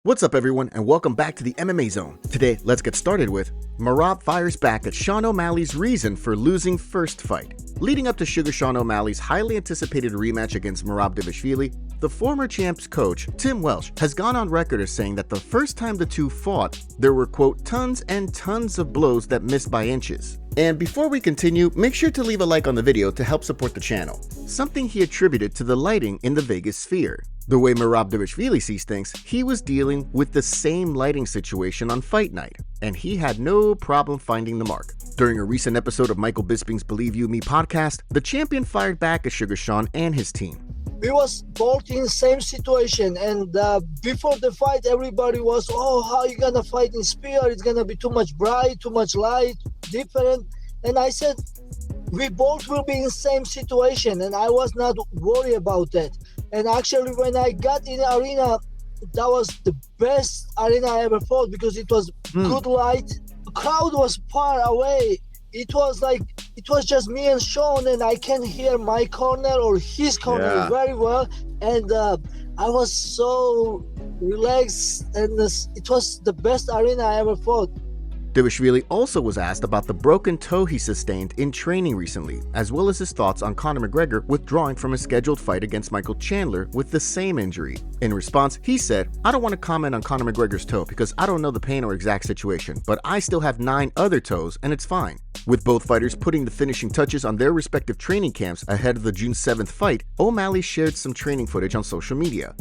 What's up everyone and welcome back to the MMA Zone. Today, let's get started with Merab fires back at Sean O'Malley's reason for losing first fight. Leading up to Sugar Sean O'Malley's highly anticipated rematch against Merab Dvalishvili, the former champ's coach, Tim Welsh, has gone on record as saying that the first time the two fought, there were, quote, tons and tons of blows that missed by inches. And before we continue, make sure to leave a like on the video to help support the channel. Something he attributed to the lighting in the Vegas sphere. The way Merab Dvalishvili sees things, he was dealing with the same lighting situation on fight night, and he had no problem finding the mark. During a recent episode of Michael Bisping's Believe You Me podcast, the champion fired back at Sugar Sean and his team. We was both in the same situation, and before the fight everybody was, oh, how you gonna fight in spear? It's gonna be too much bright, too much light, different. And I said we both will be in the same situation, and I was not worried about that. And actually when I got in the arena, that was the best arena I ever fought because it was good light. The crowd was far away. It was just me and Sean, and I can hear my corner or his corner very well. And I was so relaxed, and it was the best arena I ever fought. Dvalishvili also was asked about the broken toe he sustained in training recently, as well as his thoughts on Conor McGregor withdrawing from a scheduled fight against Michael Chandler with the same injury. In response, he said, "I don't want to comment on Conor McGregor's toe because I don't know the pain or exact situation, but I still have 9 other toes and it's fine." With both fighters putting the finishing touches on their respective training camps ahead of the June 7th fight, O'Malley shared some training footage on social media.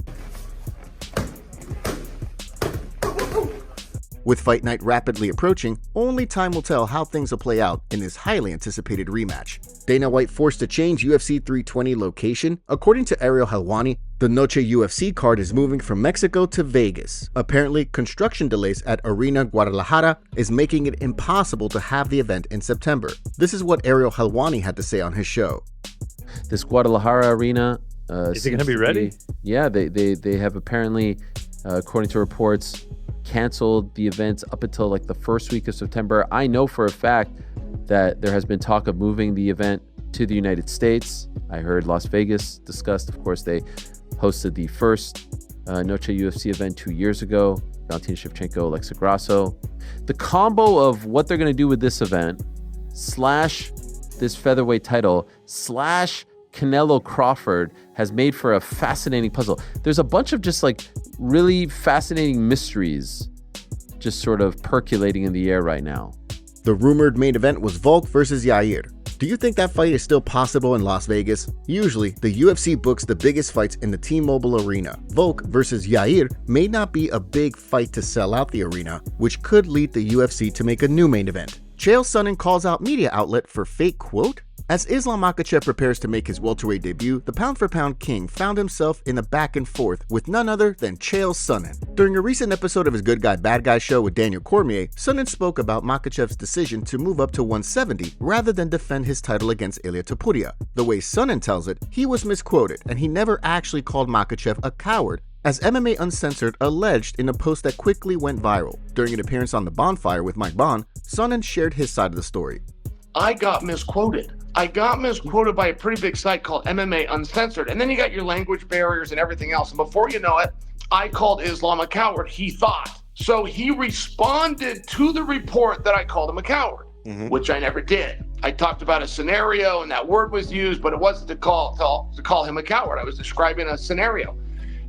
With fight night rapidly approaching, only time will tell how things will play out in this highly anticipated rematch. Dana White forced to change UFC 320 location. According to Ariel Helwani, the Noche UFC card is moving from Mexico to Vegas. Apparently, construction delays at Arena Guadalajara is making it impossible to have the event in September. This is what Ariel Helwani had to say on his show. This Guadalajara arena is it going to be ready? Yeah, they have apparently, according to reports, canceled the events up until like the first week of September. I know for a fact that there has been talk of moving the event to the United States. I heard Las Vegas discussed. Of course, they hosted the first Noche UFC event 2 years ago. Valentina Shevchenko, Alexa Grasso. The combo of what they're going to do with this event slash this featherweight title slash Canelo Crawford has made for a fascinating puzzle. There's a bunch of just like really fascinating mysteries just sort of percolating in the air right now. The rumored main event was Volk versus Yair. Do you think that fight is still possible in Las Vegas? Usually, the UFC books the biggest fights in the T-Mobile Arena. Volk versus Yair may not be a big fight to sell out the arena, which could lead the UFC to make a new main event. Chael Sonnen calls out media outlet for fake quote? As Islam Makhachev prepares to make his welterweight debut, the pound-for-pound king found himself in a back-and-forth with none other than Chael Sonnen. During a recent episode of his Good Guy Bad Guy show with Daniel Cormier, Sonnen spoke about Makhachev's decision to move up to 170 rather than defend his title against Ilia Topuria. The way Sonnen tells it, he was misquoted and he never actually called Makhachev a coward, as MMA Uncensored alleged in a post that quickly went viral. During an appearance on The Bonfire with Mike Bond, Sonnen shared his side of the story. I got misquoted. I got misquoted by a pretty big site called MMA Uncensored. And then you got your language barriers and everything else. And before you know it, I called Islam a coward, he thought. So he responded to the report that I called him a coward, which I never did. I talked about a scenario and that word was used, but it wasn't to call him a coward. I was describing a scenario.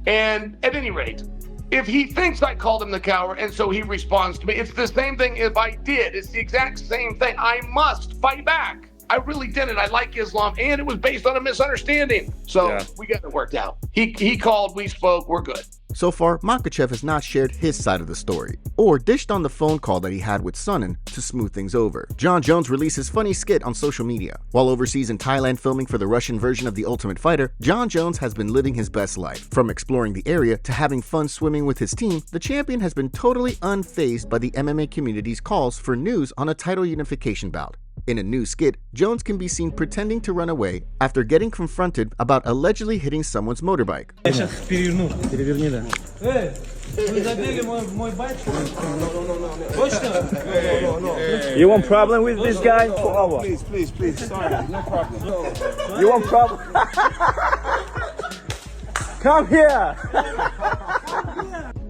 And at any rate, if he thinks I called him the coward and so he responds to me, it's the same thing if I did. It's the exact same thing. I must fight back. I really didn't. I like Islam, and it was based on a misunderstanding. So we got it worked out. He called, we spoke, we're good. So far, Makhachev has not shared his side of the story, or dished on the phone call that he had with Sonnen to smooth things over. Jon Jones released his funny skit on social media. While overseas in Thailand filming for the Russian version of The Ultimate Fighter, Jon Jones has been living his best life. From exploring the area to having fun swimming with his team, the champion has been totally unfazed by the MMA community's calls for news on a title unification bout. In a new skit, Jones can be seen pretending to run away after getting confronted about allegedly hitting someone's motorbike. You want problem with this guy? Please. Sorry, no problem. You want problem? Come here.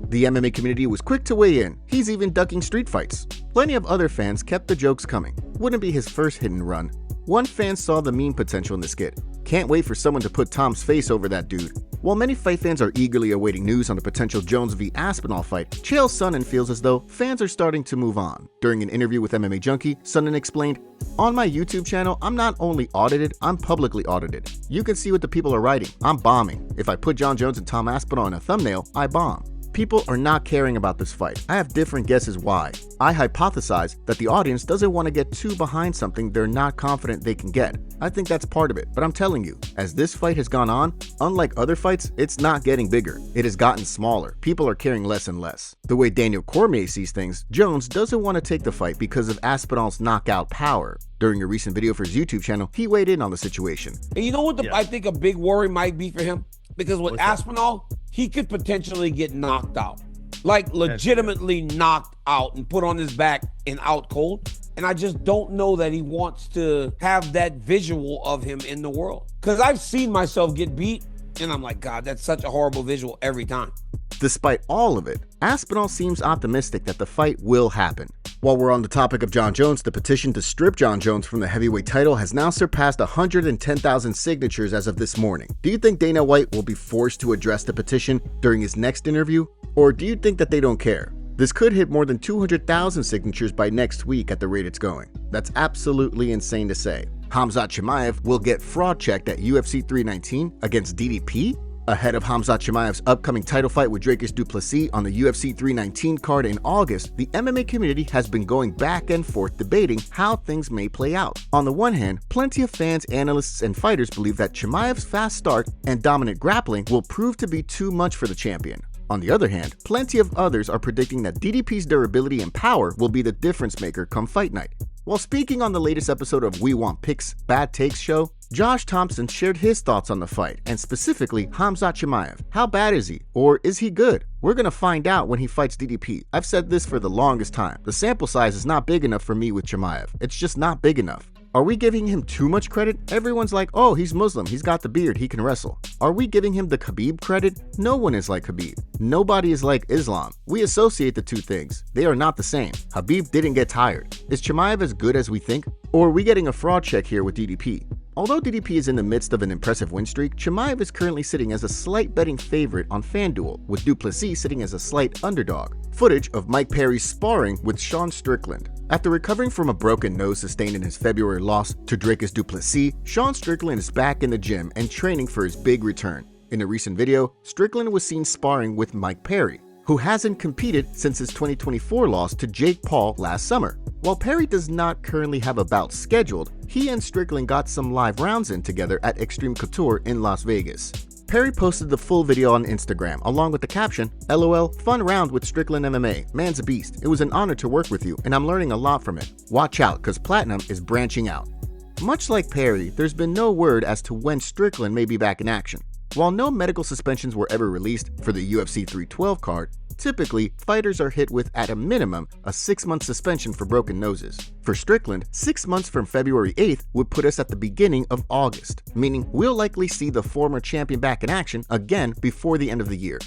The MMA community was quick to weigh in. He's even ducking street fights. Plenty of other fans kept the jokes coming. Wouldn't be his first hit and run. One fan saw the meme potential in the skit. Can't wait for someone to put Tom's face over that dude. While many fight fans are eagerly awaiting news on the potential Jones v Aspinall fight, Chael Sonnen feels as though fans are starting to move on. During an interview with MMA Junkie, Sonnen explained, "On my YouTube channel, I'm not only audited, I'm publicly audited. You can see what the people are writing. I'm bombing. If I put Jon Jones and Tom Aspinall in a thumbnail, I bomb. People are not caring about this fight. I have different guesses why. I hypothesize that the audience doesn't want to get too behind something they're not confident they can get. I think that's part of it, but I'm telling you, as this fight has gone on, unlike other fights, it's not getting bigger. It has gotten smaller. People are caring less and less. The way Daniel Cormier sees things, Jones doesn't want to take the fight because of Aspinall's knockout power. During a recent video for his YouTube channel, he weighed in on the situation. And you know what I think a big worry might be for him? Because with Aspinall, he could potentially get knocked out. Like legitimately knocked out and put on his back and out cold. And I just don't know that he wants to have that visual of him in the world. Because I've seen myself get beat and I'm like, God, that's such a horrible visual every time. Despite all of it, Aspinall seems optimistic that the fight will happen. While we're on the topic of Jon Jones, the petition to strip Jon Jones from the heavyweight title has now surpassed 110,000 signatures as of this morning. Do you think Dana White will be forced to address the petition during his next interview? Or do you think that they don't care? This could hit more than 200,000 signatures by next week at the rate it's going. That's absolutely insane to say. Khamzat Chimaev will get fraud checked at UFC 319 against DDP? Ahead of Khamzat Chimaev's upcoming title fight with Dricus du Plessis on the UFC 319 card in August, the MMA community has been going back and forth debating how things may play out. On the one hand, plenty of fans, analysts, and fighters believe that Chimaev's fast start and dominant grappling will prove to be too much for the champion. On the other hand, plenty of others are predicting that DDP's durability and power will be the difference maker come fight night. While speaking on the latest episode of We Want Picks Bad Takes show, Josh Thompson shared his thoughts on the fight, and specifically Khamzat Chimaev. How bad is he? Or is he good? We're gonna find out when he fights DDP. I've said this for the longest time. The sample size is not big enough for me with Chimaev. It's just not big enough. Are we giving him too much credit? Everyone's like, oh, he's Muslim, he's got the beard, he can wrestle. Are we giving him the Khabib credit? No one is like Khabib. Nobody is like Islam. We associate the two things. They are not the same. Khabib didn't get tired. Is Chimaev as good as we think? Or are we getting a fraud check here with DDP? Although DDP is in the midst of an impressive win streak, Chimaev is currently sitting as a slight betting favorite on FanDuel, with du Plessis sitting as a slight underdog. Footage of Mike Perry's sparring with Sean Strickland. After recovering from a broken nose sustained in his February loss to Dricus du Plessis, Sean Strickland is back in the gym and training for his big return. In a recent video, Strickland was seen sparring with Mike Perry, who hasn't competed since his 2024 loss to Jake Paul last summer. While Perry does not currently have a bout scheduled, he and Strickland got some live rounds in together at Extreme Couture in Las Vegas. Perry posted the full video on Instagram along with the caption, "LOL, fun round with Strickland MMA. Man's a beast. It was an honor to work with you and I'm learning a lot from it. Watch out, cause Platinum is branching out." Much like Perry, there's been no word as to when Strickland may be back in action. While no medical suspensions were ever released for the UFC 312 card, typically, fighters are hit with, at a minimum, a 6-month suspension for broken noses. For Strickland, 6 months from February 8th would put us at the beginning of August, meaning we'll likely see the former champion back in action again before the end of the year.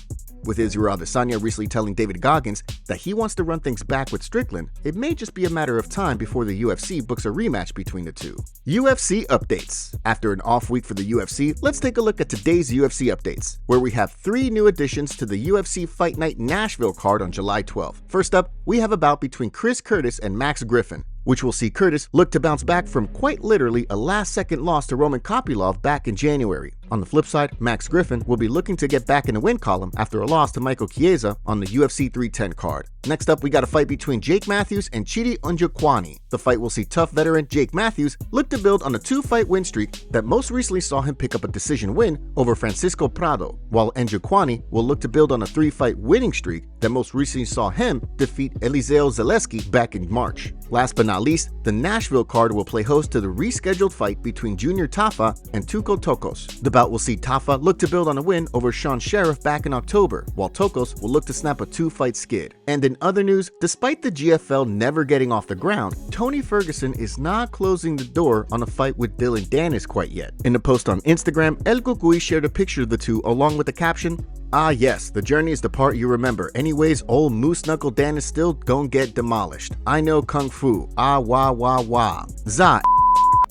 With Israel Adesanya recently telling David Goggins that he wants to run things back with Strickland, it may just be a matter of time before the UFC books a rematch between the two. UFC updates. After an off week for the UFC, let's take a look at today's UFC updates, where we have 3 new additions to the UFC Fight Night Nashville card on July 12th. First up, we have a bout between Chris Curtis and Max Griffin, which will see Curtis look to bounce back from quite literally a last-second loss to Roman Kopylov back in January. On the flip side, Max Griffin will be looking to get back in the win column after a loss to Michael Chiesa on the UFC 310 card. Next up, we got a fight between Jake Matthews and Chidi Njokuani. The fight will see tough veteran Jake Matthews look to build on a 2-fight win streak that most recently saw him pick up a decision win over Francisco Prado, while Njokuani will look to build on a 3-fight winning streak that most recently saw him defeat Eliseo Zaleski back in March. Last but not least, the Nashville card will play host to the rescheduled fight between Junior Tafa and Tuco Tokos. The bout bout will see Tafa look to build on a win over Sean Sheriff back in October, while Tokos will look to snap a 2-fight skid. And in other news, despite the GFL never getting off the ground, Tony Ferguson is not closing the door on a fight with Dillon Danis quite yet. In a post on Instagram, El Cucuy shared a picture of the two along with the caption, "Ah yes, the journey is the part you remember. Anyways, old Moose Knuckle Dan is still gon' get demolished. I know Kung Fu. Ah wah wah wah. Za,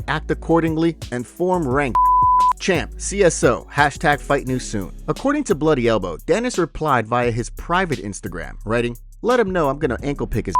act accordingly and form rank. Champ, CSO, hashtag fight news soon." According to Bloody Elbow, Danis replied via his private Instagram, writing, "Let him know I'm gonna ankle pick his."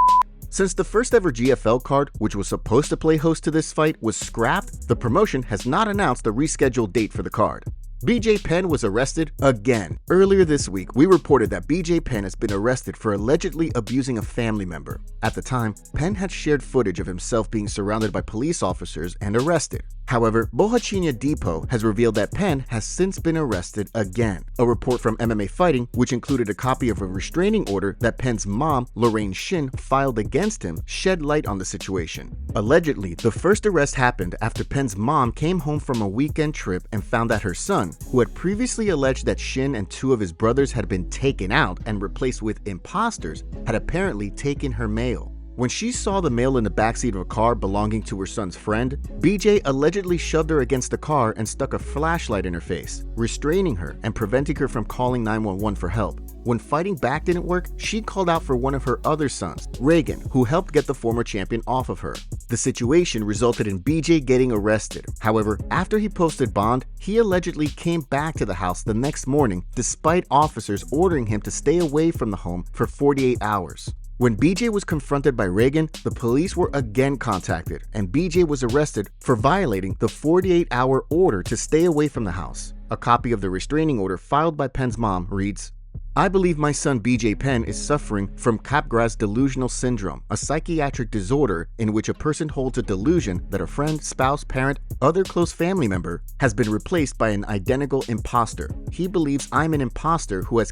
Since the first ever GFL card, which was supposed to play host to this fight, was scrapped, the promotion has not announced a rescheduled date for the card. BJ Penn was arrested again. Earlier this week, we reported that BJ Penn has been arrested for allegedly abusing a family member. At the time, Penn had shared footage of himself being surrounded by police officers and arrested. However, Bohachinia Depot has revealed that Penn has since been arrested again. A report from MMA Fighting, which included a copy of a restraining order that Penn's mom, Lorraine Shin, filed against him, shed light on the situation. Allegedly, the first arrest happened after Penn's mom came home from a weekend trip and found that her son, who had previously alleged that Shin and 2 of his brothers had been taken out and replaced with imposters, had apparently taken her mail. When she saw the mail in the backseat of a car belonging to her son's friend, BJ allegedly shoved her against the car and stuck a flashlight in her face, restraining her and preventing her from calling 911 for help. When fighting back didn't work, she called out for one of her other sons, Reagan, who helped get the former champion off of her. The situation resulted in BJ getting arrested. However, after he posted bond, he allegedly came back to the house the next morning despite officers ordering him to stay away from the home for 48 hours. When BJ was confronted by Reagan, the police were again contacted, and BJ was arrested for violating the 48-hour order to stay away from the house. A copy of the restraining order filed by Penn's mom reads, "I believe my son BJ Penn is suffering from Capgras delusional syndrome, a psychiatric disorder in which a person holds a delusion that a friend, spouse, parent, other close family member has been replaced by an identical imposter. He believes I'm an imposter who has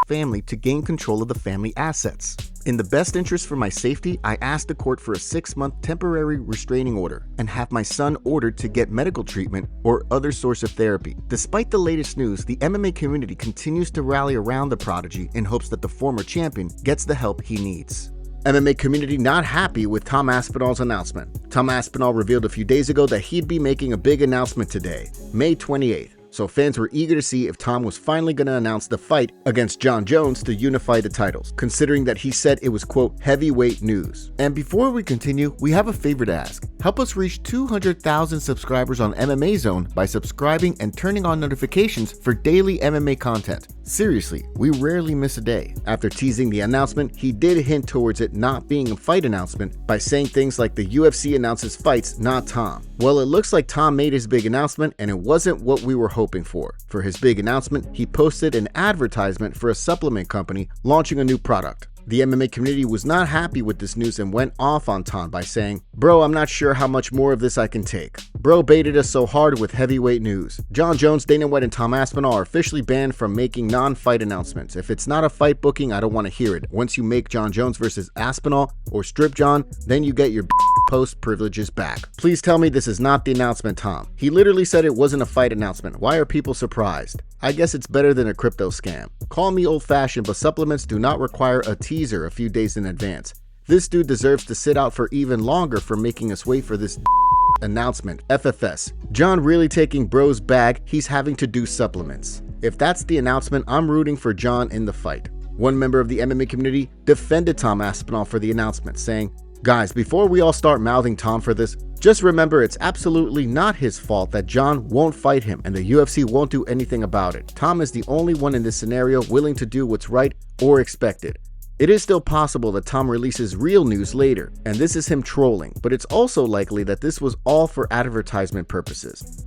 family to gain control of the family assets. In the best interest for my safety, I asked the court for a 6-month temporary restraining order and have my son ordered to get medical treatment or other source of therapy." Despite the latest news, the MMA community continues to rally around the prodigy in hopes that the former champion gets the help he needs. MMA community not happy with Tom Aspinall's announcement. Tom Aspinall revealed a few days ago that he'd be making a big announcement today, May 28th. So fans were eager to see if Tom was finally going to announce the fight against Jon Jones to unify the titles, considering that he said it was, quote, heavyweight news. And before we continue, we have a favor to ask. Help us reach 200,000 subscribers on MMA Zone by subscribing and turning on notifications for daily MMA content. Seriously, we rarely miss a day. After teasing the announcement, he did hint towards it not being a fight announcement by saying things like the UFC announces fights, not Tom. Well, it looks like Tom made his big announcement and it wasn't what we were hoping for. For his big announcement, he posted an advertisement for a supplement company launching a new product. The MMA community was not happy with this news and went off on Tom by saying, "Bro, I'm not sure how much more of this I can take. Bro baited us so hard with heavyweight news. Jon Jones, Dana White, and Tom Aspinall are officially banned from making non-fight announcements. If it's not a fight booking, I don't want to hear it. Once you make Jon Jones versus Aspinall or Strip John, then you get your post privileges back. Please tell me this is not the announcement, Tom. He literally said it wasn't a fight announcement. Why are people surprised? I guess it's better than a crypto scam. Call me old-fashioned, but supplements do not require a teaser a few days in advance. This dude deserves to sit out for even longer for making us wait for this announcement. FFS. John really taking bro's bag, he's having to do supplements. If that's the announcement, I'm rooting for John in the fight." One member of the MMA community defended Tom Aspinall for the announcement, saying, "Guys, before we all start mouthing Tom for this, just remember it's absolutely not his fault that John won't fight him and the UFC won't do anything about it. Tom is the only one in this scenario willing to do what's right or expected. It is still possible that Tom releases real news later, and this is him trolling, but it's also likely that this was all for advertisement purposes.